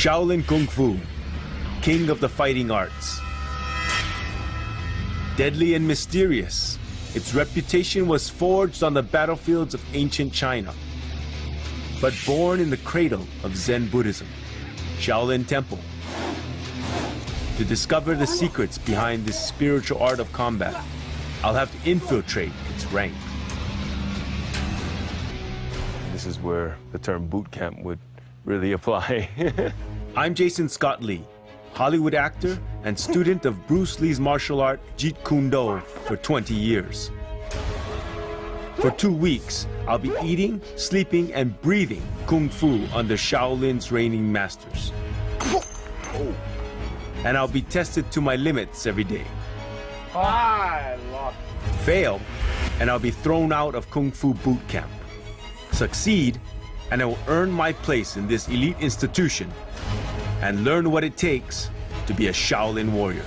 Shaolin Kung Fu, king of the fighting arts. Deadly and mysterious, its reputation was forged on the battlefields of ancient China. But born in the cradle of Zen Buddhism, Shaolin Temple. To discover the secrets behind this spiritual art of combat, I'll have to infiltrate its rank. This is where the term boot camp would really apply. I'm Jason Scott Lee, Hollywood actor and student of Bruce Lee's martial art Jeet Kune Do for 20 years. For 2 weeks, I'll be eating, sleeping, and breathing Kung Fu under Shaolin's reigning masters. And I'll be tested to my limits every day. Fail, and I'll be thrown out of Kung Fu boot camp. Succeed, and I will earn my place in this elite institution and learn what it takes to be a Shaolin warrior.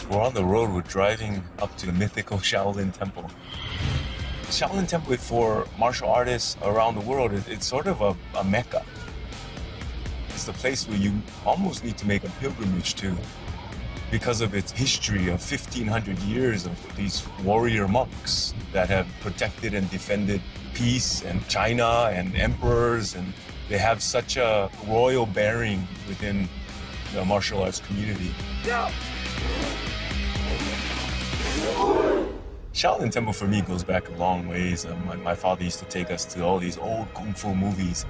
We're on the road, we're driving up to the mythical Shaolin Temple. Shaolin Temple for martial artists around the world, it's sort of a mecca. It's the place where you almost need to make a pilgrimage to because of its history of 1,500 years of these warrior monks that have protected and defended peace and China and emperors, and they have such a royal bearing within the martial arts community. Shaolin Temple for me goes back a long ways. My father used to take us to all these old Kung Fu movies.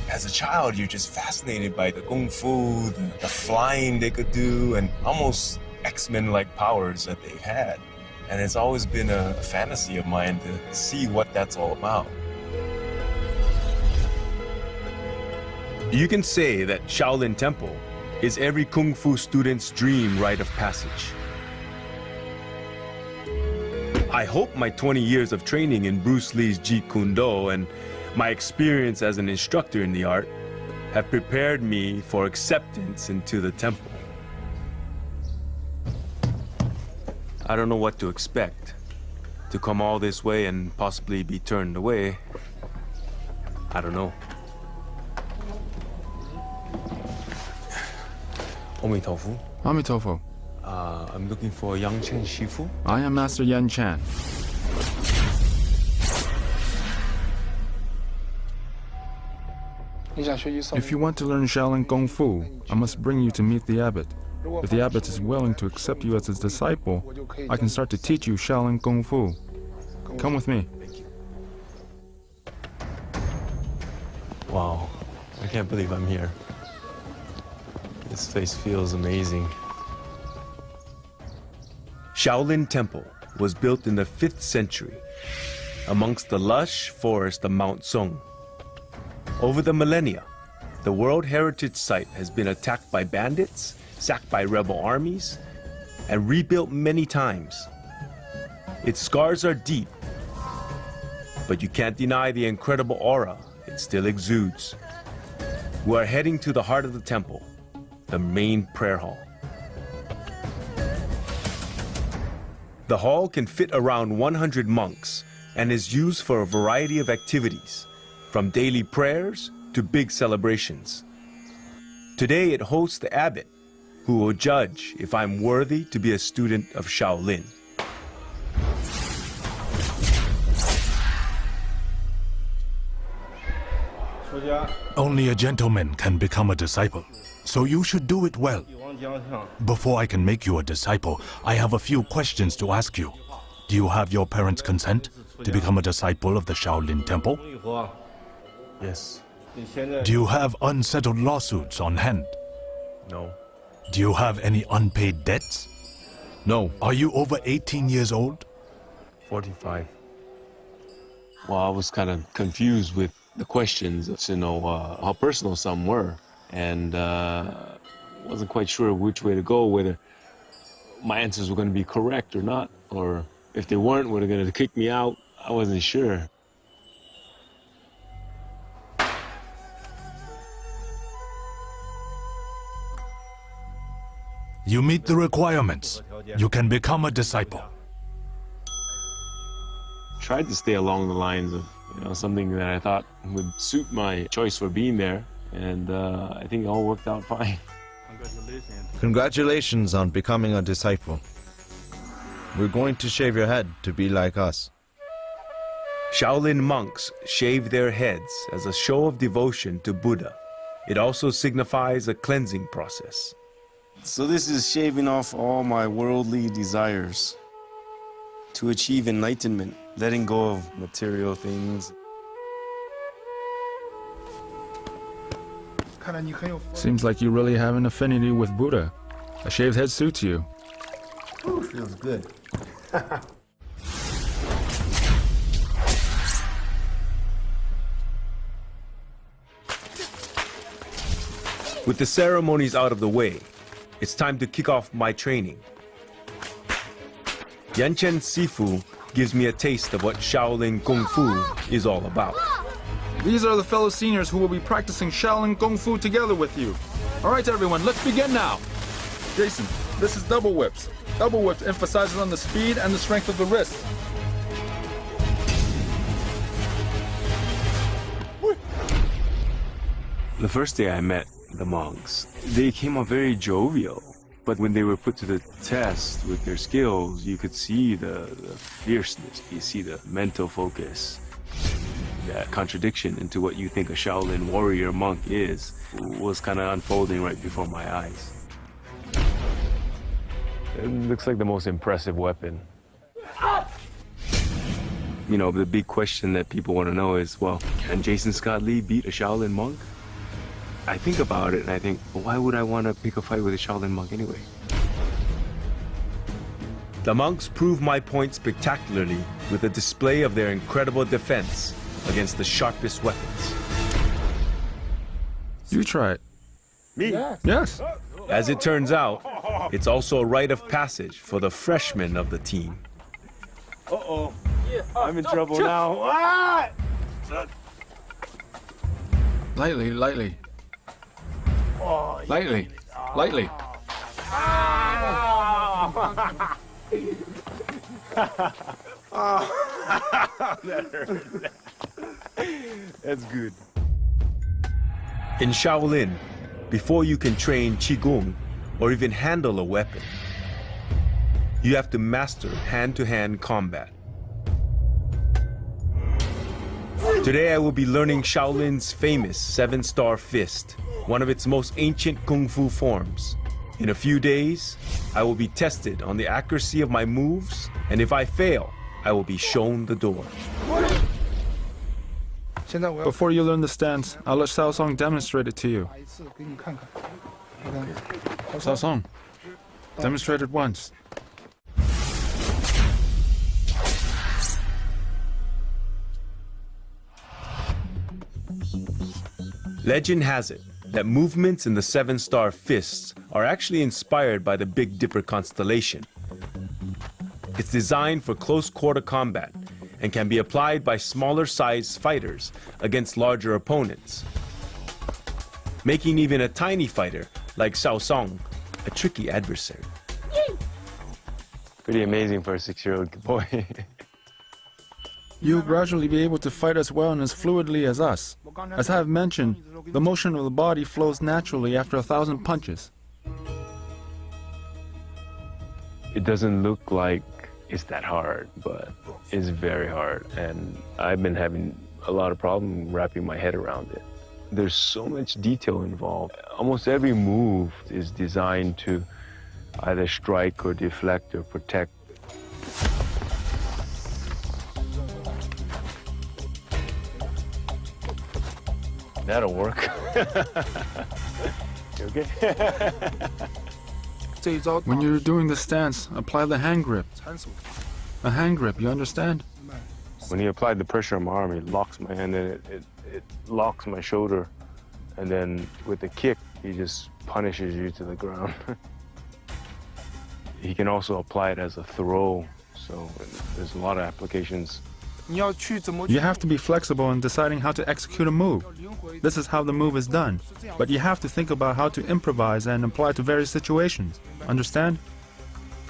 As a child, you're just fascinated by the Kung Fu, the flying they could do, and almost X-Men-like powers that they've had. And it's always been a fantasy of mine to see what that's all about. You can say that Shaolin Temple is every Kung Fu student's dream rite of passage. I hope my 20 years of training in Bruce Lee's Jeet Kune Do and my experience as an instructor in the art have prepared me for acceptance into the temple. I don't know what to expect. To come all this way and possibly be turned away, I don't know. Omitofu. Amitofu. I'm looking for Yang Chen Shifu. I am Master Yan Chan. If you want to learn Shaolin Kung Fu, I must bring you to meet the abbot. If the abbot is willing to accept you as his disciple, I can start to teach you Shaolin Kung Fu. Come with me. Wow, I can't believe I'm here. This place feels amazing. Shaolin Temple was built in the 5th century amongst the lush forest of Mount Song. Over the millennia, the World Heritage Site has been attacked by bandits, sacked by rebel armies, and rebuilt many times. Its scars are deep, but you can't deny the incredible aura it still exudes. We are heading to the heart of the temple, the main prayer hall. The hall can fit around 100 monks and is used for a variety of activities, from daily prayers to big celebrations. Today it hosts the abbot, who will judge if I'm worthy to be a student of Shaolin. Only a gentleman can become a disciple, so you should do it well. Before I can make you a disciple, I have a few questions to ask you. Do you have your parents' consent to become a disciple of the Shaolin Temple? Yes. Do you have unsettled lawsuits on hand? No. Do you have any unpaid debts? No. Are you over 18 years old? 45. Well, I was kind of confused with the questions, how personal some were, and wasn't quite sure which way to go, whether my answers were going to be correct or not, or if they weren't, were they going to kick me out. I wasn't sure. You meet the requirements. You can become a disciple. Tried to stay along the lines of something that I thought would suit my choice for being there, and I think it all worked out fine. Congratulations on becoming a disciple. We're going to shave your head to be like us. Shaolin monks shave their heads as a show of devotion to Buddha. It also signifies a cleansing process. So this is shaving off all my worldly desires to achieve enlightenment, letting go of material things. Seems like you really have an affinity with Buddha. A shaved head suits you. Feels good. With the ceremonies out of the way, it's time to kick off my training. Yanchen Sifu gives me a taste of what Shaolin Kung Fu is all about. These are the fellow seniors who will be practicing Shaolin Kung Fu together with you. All right, everyone, let's begin now. Jason, this is double whips. Double whips emphasizes on the speed and the strength of the wrist. The first day I met the monks, they came off very jovial. But when they were put to the test with their skills, you could see the fierceness, you see the mental focus. That contradiction into what you think a Shaolin warrior monk is was kind of unfolding right before my eyes. It looks like the most impressive weapon. The big question that people want to know is, well, can Jason Scott Lee beat a Shaolin monk? I think about it and I think, well, why would I want to pick a fight with a Shaolin monk anyway? The monks prove my point spectacularly with a display of their incredible defense against the sharpest weapons. You try it. Me? Yes. As it turns out, it's also a rite of passage for the freshmen of the team. Uh-oh. I'm in trouble now. Ah! Lightly, lightly. Lightly, lightly. That's good. In Shaolin, before you can train Qigong or even handle a weapon, you have to master hand-to-hand combat. Today I will be learning Shaolin's famous 7-star fist, one of its most ancient kung fu forms. In a few days, I will be tested on the accuracy of my moves, and if I fail, I will be shown the door. Before you learn the stance, I'll let Xiao Song demonstrate it to you. Xiao Song, demonstrate it once. Legend has it that movements in the 7-star fists are actually inspired by the Big Dipper constellation. It's designed for close quarter combat and can be applied by smaller sized fighters against larger opponents, making even a tiny fighter like Xiao Song a tricky adversary. Pretty amazing for a 6-year-old boy. You'll gradually be able to fight as well and as fluidly as us. As I have mentioned, the motion of the body flows naturally after 1,000 punches. It doesn't look like it's that hard, but it's very hard. And I've been having a lot of problem wrapping my head around it. There's so much detail involved. Almost every move is designed to either strike or deflect or protect. That'll work. You okay? When you're doing the stance, apply the hand grip. A hand grip, you understand? When he applied the pressure on my arm, he locks my hand and it locks my shoulder. And then with the kick, he just punishes you to the ground. He can also apply it as a throw. So there's a lot of applications You have to be flexible in deciding how to execute a move. This is how the move is done. But you have to think about how to improvise and apply to various situations. Understand?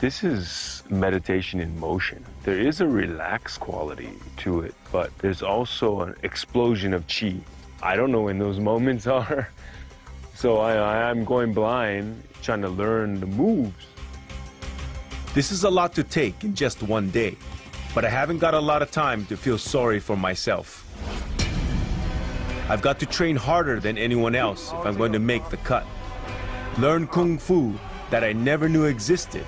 This is meditation in motion. There is a relaxed quality to it, but there's also an explosion of chi. I don't know when those moments are. So I'm going blind, trying to learn the moves. This is a lot to take in just one day, but I haven't got a lot of time to feel sorry for myself. I've got to train harder than anyone else if I'm going to make the cut. Learn Kung Fu that I never knew existed,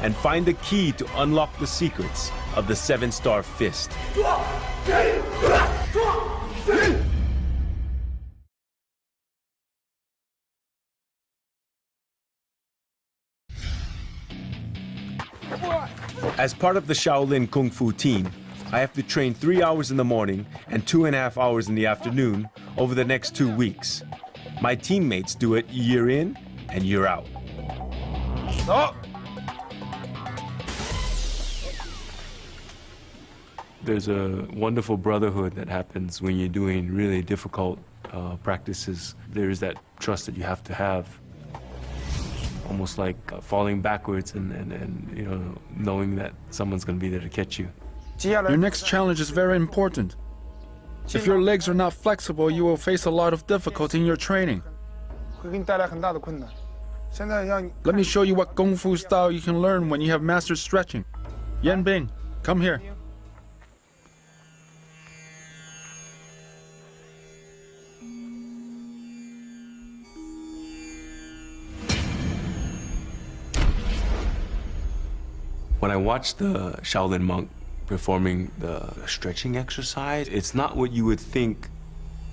and find the key to unlock the secrets of the 7-star fist. As part of the Shaolin Kung Fu team, I have to train 3 hours in the morning and 2.5 hours in the afternoon over the next 2 weeks. My teammates do it year in and year out. There's a wonderful brotherhood that happens when you're doing really difficult practices. There's that trust that you have to have. Almost like falling backwards and you know, knowing that someone's going to be there to catch you. Your next challenge is very important. If your legs are not flexible, you will face a lot of difficulty in your training. Let me show you what Kung Fu style you can learn when you have mastered stretching. Yan Bing, come here. When I watch the Shaolin monk performing the stretching exercise, it's not what you would think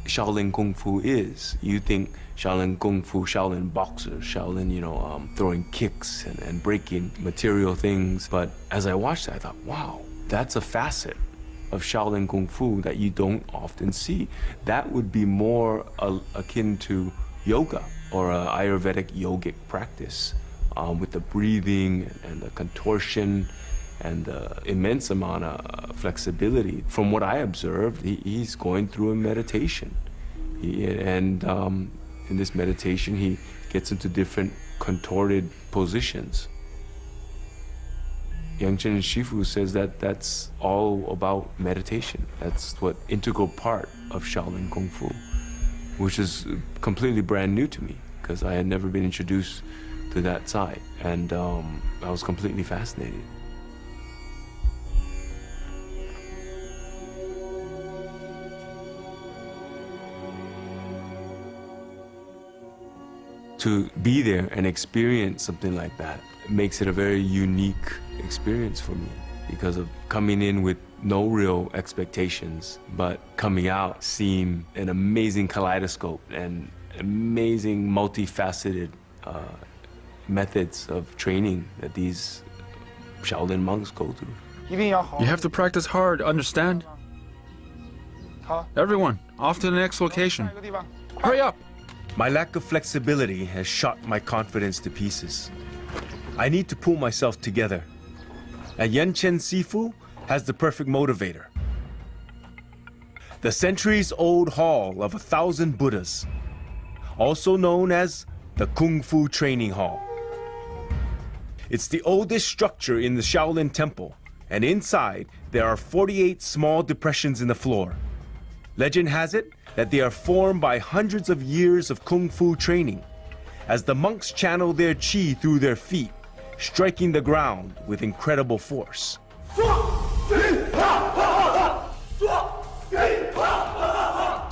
Shaolin Kung Fu is. You think Shaolin Kung Fu, Shaolin boxers, Shaolin, you know, throwing kicks and breaking material things. But as I watched it, I thought, wow, that's a facet of Shaolin Kung Fu that you don't often see. That would be more akin to yoga or an Ayurvedic yogic practice. With the breathing and the contortion and the immense amount of flexibility. From what I observed, he's going through a meditation. In this meditation, he gets into different contorted positions. Yang Chen Shifu says that that's all about meditation. That's what integral part of Shaolin Kung Fu, which is completely brand new to me because I had never been introduced to that side, and I was completely fascinated. To be there and experience something like that makes it a very unique experience for me because of coming in with no real expectations, but coming out seeing an amazing kaleidoscope and amazing multifaceted methods of training that these Shaolin monks go through. You have to practice hard, understand? Everyone, off to the next location. Hurry up! My lack of flexibility has shot my confidence to pieces. I need to pull myself together. And Yan Chen Sifu has the perfect motivator. The centuries-old Hall of 1,000 Buddhas, also known as the Kung Fu Training Hall. It's the oldest structure in the Shaolin Temple, and inside there are 48 small depressions in the floor. Legend has it that they are formed by hundreds of years of Kung Fu training, as the monks channel their chi through their feet, striking the ground with incredible force.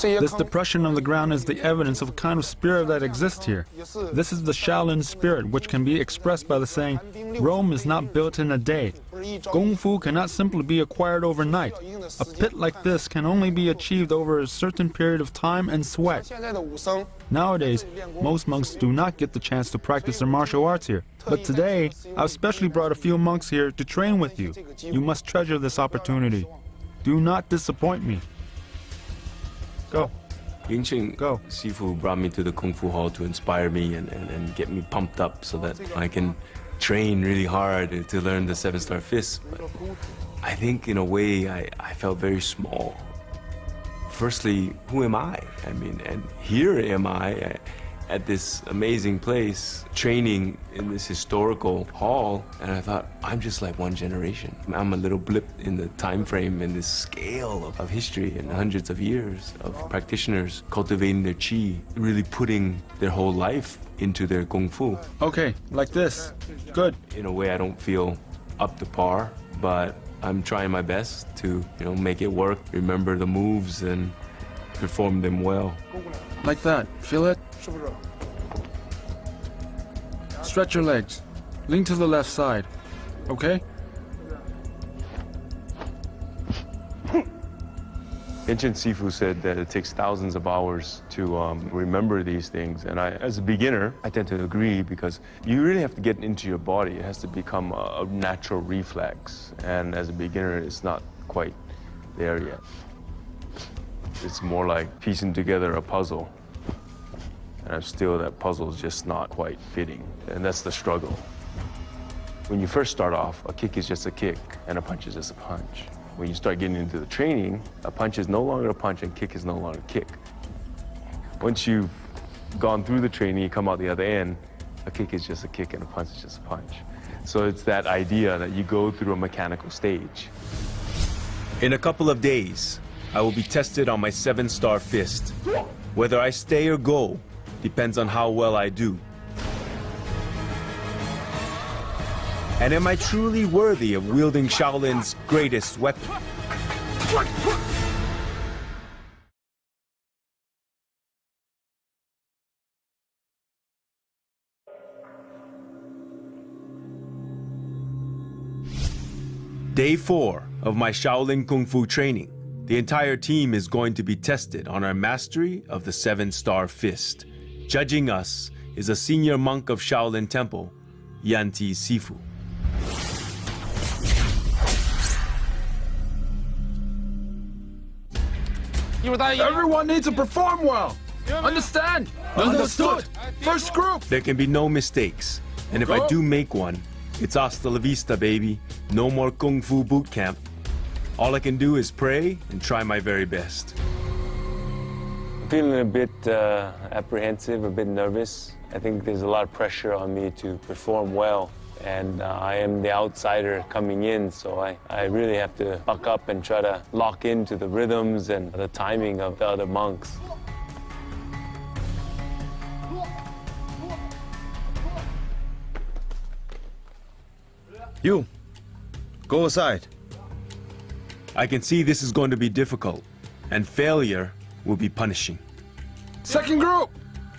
This depression on the ground is the evidence of a kind of spirit that exists here. This is the Shaolin spirit, which can be expressed by the saying, Rome is not built in a day. Kung Fu cannot simply be acquired overnight. A pit like this can only be achieved over a certain period of time and sweat. Nowadays, most monks do not get the chance to practice their martial arts here. But today, I've specially brought a few monks here to train with you. You must treasure this opportunity. Do not disappoint me. Go. Yang Chen Go. Sifu brought me to the Kung Fu Hall to inspire me and get me pumped up so that I can train really hard to learn the 7-star fist. But I think in a way I felt very small. Firstly, who am I? I mean, and here am I at this amazing place, training in this historical hall, and I thought, I'm just like one generation. I'm a little blip in the time frame, in this scale of history and hundreds of years of practitioners cultivating their chi, really putting their whole life into their kung fu. Okay, like this. Good. In a way, I don't feel up to par, but I'm trying my best to, make it work, remember the moves, and perform them well. Like that. Feel it? Stretch your legs. Lean to the left side. Okay? Ancient Sifu said that it takes thousands of hours to remember these things. And as a beginner, I tend to agree because you really have to get into your body. It has to become a natural reflex. And as a beginner, it's not quite there yet. It's more like piecing together a puzzle. And that puzzle is just not quite fitting. And that's the struggle. When you first start off, a kick is just a kick and a punch is just a punch. When you start getting into the training, a punch is no longer a punch and kick is no longer a kick. Once you've gone through the training, you come out the other end, a kick is just a kick and a punch is just a punch. So it's that idea that you go through a mechanical stage. In a couple of days, I will be tested on my 7-star fist. Whether I stay or go depends on how well I do. And am I truly worthy of wielding Shaolin's greatest weapon? Day 4 of my Shaolin Kung Fu training. The entire team is going to be tested on our mastery of the 7-star fist. Judging us is a senior monk of Shaolin Temple, Yanti Sifu. Everyone needs to perform well. Understand? Understood. First group. There can be no mistakes. And if I do make one, it's hasta la vista, baby. No more Kung Fu boot camp. All I can do is pray and try my very best. I'm feeling a bit apprehensive, a bit nervous. I think there's a lot of pressure on me to perform well. And I am the outsider coming in, so I really have to buck up and try to lock into the rhythms and the timing of the other monks. You, go aside. I can see this is going to be difficult, and failure will be punishing. Second group.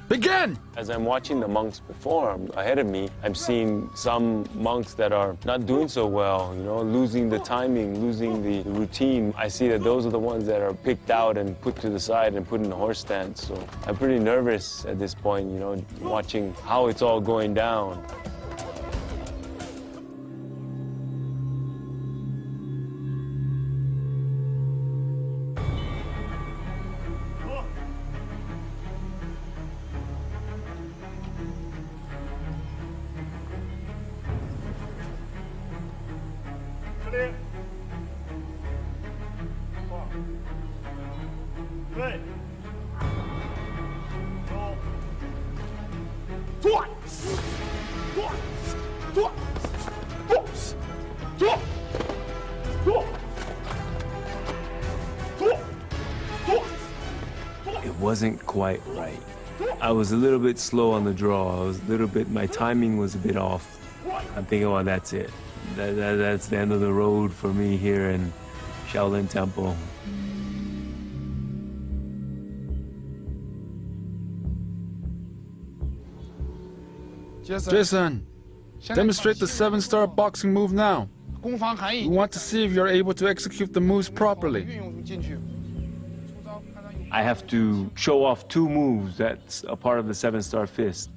Begin! As I'm watching the monks perform ahead of me, I'm seeing some monks that are not doing so well, losing the timing, losing the routine. I see that those are the ones that are picked out and put to the side and put in the horse stance. So I'm pretty nervous at this point, watching how it's all going down. It wasn't quite right. I was a little bit slow on the draw. My timing was a bit off. I'm thinking, well, that's it. That's the end of the road for me here in Shaolin Temple. Jason, demonstrate the 7-star boxing move now. We want to see if you're able to execute the moves properly. I have to show off 2 moves that's a part of the 7-star fist.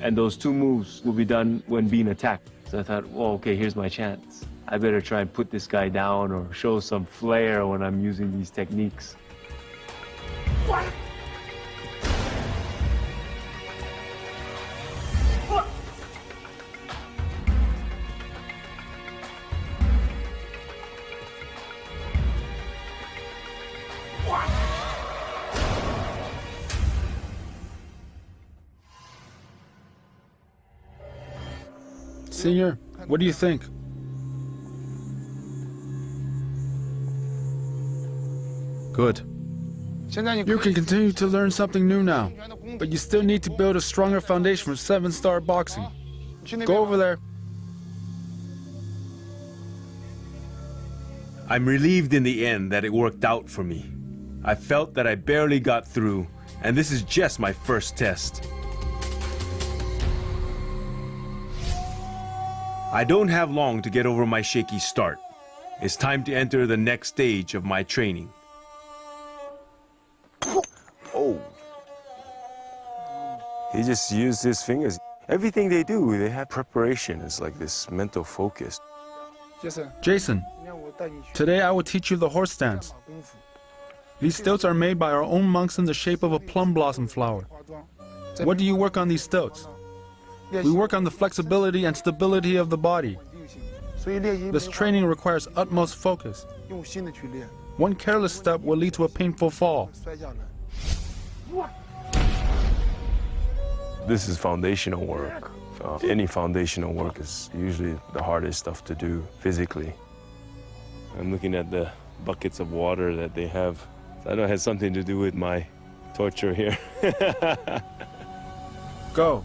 And those 2 moves will be done when being attacked. So I thought, well, okay, here's my chance. I better try and put this guy down or show some flair when I'm using these techniques. Senior, what do you think? Good. You can continue to learn something new now, but you still need to build a stronger foundation for 7-star boxing. Go over there. I'm relieved in the end that it worked out for me. I felt that I barely got through, and this is just my first test. I don't have long to get over my shaky start. It's time to enter the next stage of my training. Oh. He just used his fingers. Everything they do, they have preparation. It's like this mental focus. Jason, today I will teach you the horse stance. These stilts are made by our own monks in the shape of a plum blossom flower. What do you work on these stilts? We work on the flexibility and stability of the body. This training requires utmost focus. One careless step will lead to a painful fall. This is foundational work. Any foundational work is usually the hardest stuff to do physically. I'm looking at the buckets of water that they have. I know it has something to do with my torture here. Go.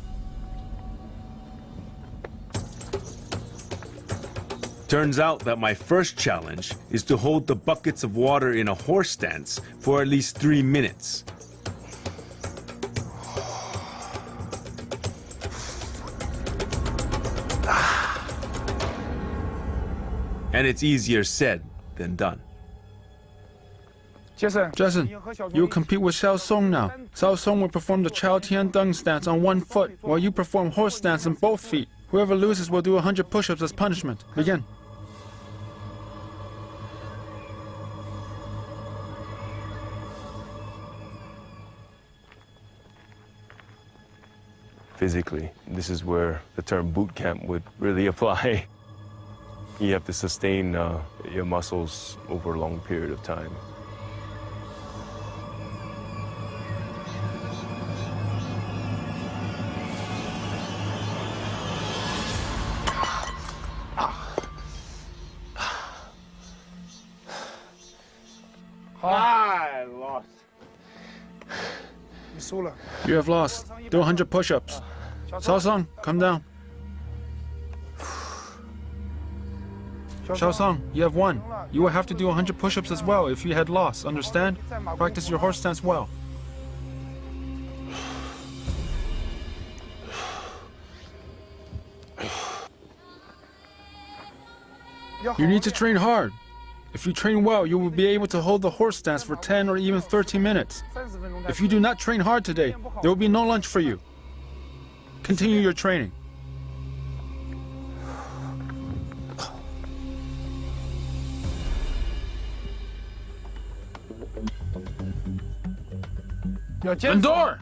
Turns out that my first challenge is to hold the buckets of water in a horse stance for at least 3 minutes. And it's easier said than done. Jason, you will compete with Xiao Song now. Xiao Song will perform the Chao Tian Deng stance on one foot, while you perform horse stance on both feet. Whoever loses will do 100 push-ups as punishment. Begin. Physically, this is where the term boot camp would really apply. You have to sustain your muscles over a long period of time. I lost. You have lost. Do 100 push-ups. Xiao Song, come down. Xiao Song, you have won. You will have to do 100 push-ups as well if you had lost, understand? Practice your horse stance well. You need to train hard. If you train well, you will be able to hold the horse stance for 10 or even 30 minutes. If you do not train hard today, there will be no lunch for you. Continue your training. Endure!